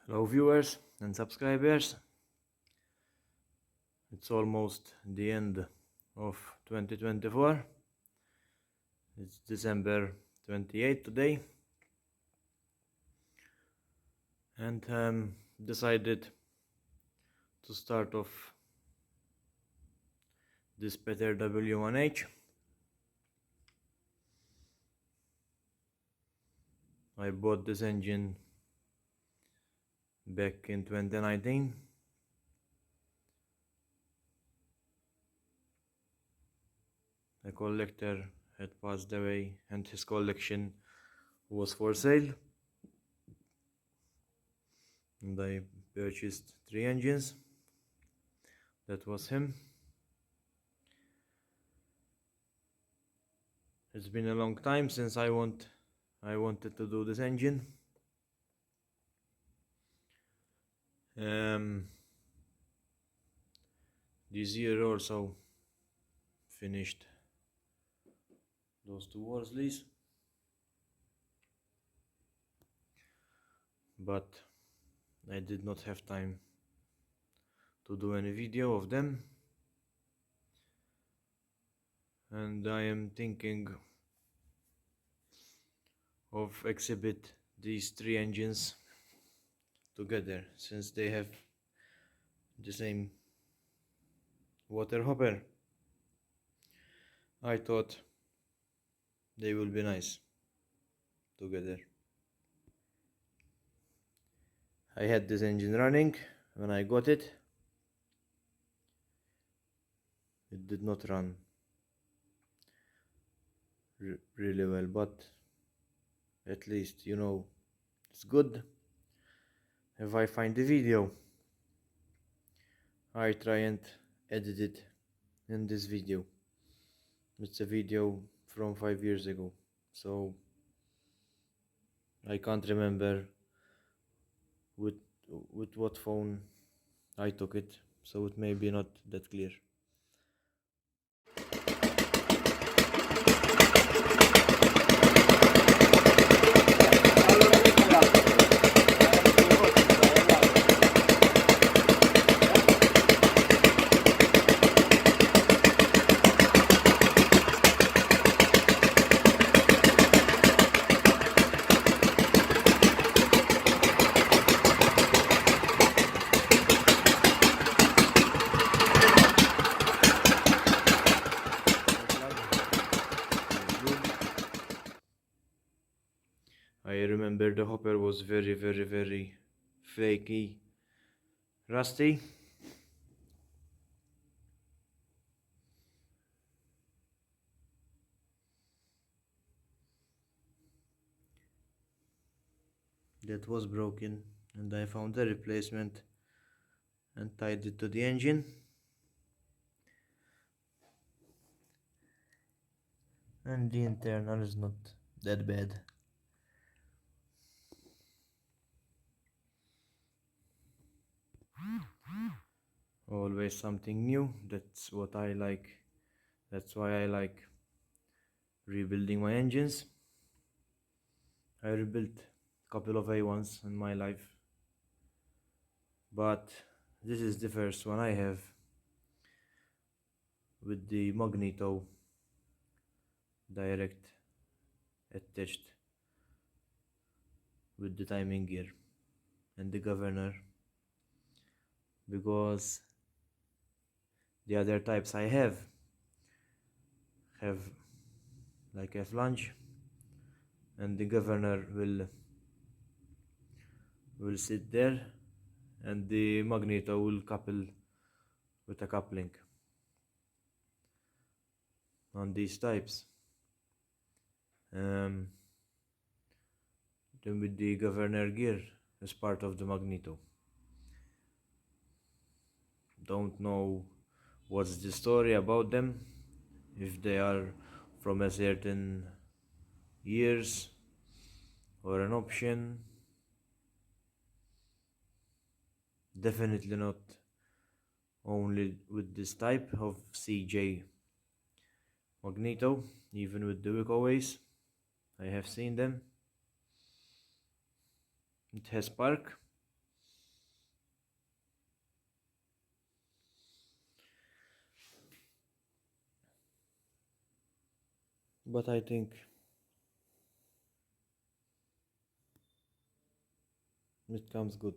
Hello viewers and subscribers. It's almost the end of 2024. It's December 28th today, and decided to start off this better W1H. I bought this engine back in 2019. A collector had passed away and his collection was for sale, and I purchased 3 engines. That was him. It's been a long time since I wanted to do this engine. This year also finished those 2 Worsleys, but I did not have time to do any video of them, and I am thinking of exhibit these 3 engines together, since they have the same water hopper. I thought they will be nice together. I had this engine running when I got it. It did not run really well, but at least it's good. If I find the video, I try and edit it in this video. It's a video from 5 years ago, so I can't remember with what phone I took it, so it may be not that clear. I remember the hopper was very flaky, rusty. That was broken, and I found a replacement and tied it to the engine. And the internal is not that bad. Always something new. That's what I like. That's why I like rebuilding my engines. I rebuilt a couple of A1s in my life, but this is the first one I have with the Magneto direct attached with the timing gear and the governor, because the other types I have like a flange, and the governor will sit there, and the Magneto will couple with a coupling. On these types, then with the governor gear as part of the Magneto. Don't know what's the story about them, if they are from a certain years or an option. Definitely not only with this type of CJ Magneto, even with the Wicoways I have seen them. It has spark, but I think it comes good.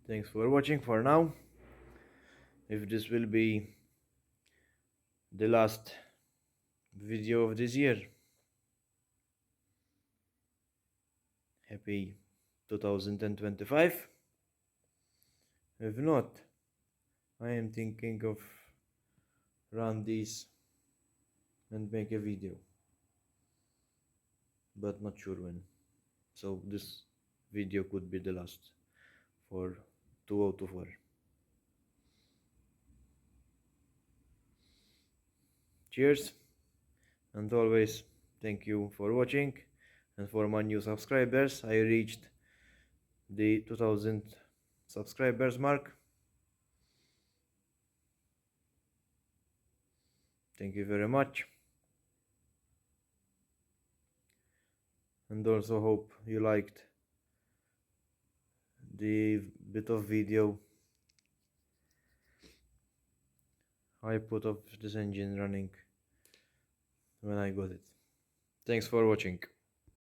Thanks for watching for now. If this will be the last video of this year, happy 2025. If not, I am thinking of run these and make a video, but not sure when. So this video could be the last for 2024. Cheers, and always thank you for watching. And for my new subscribers, I reached the 2000 subscribers mark. Thank you very much, and also hope you liked the bit of video I put of this engine running when I got it. Thanks for watching.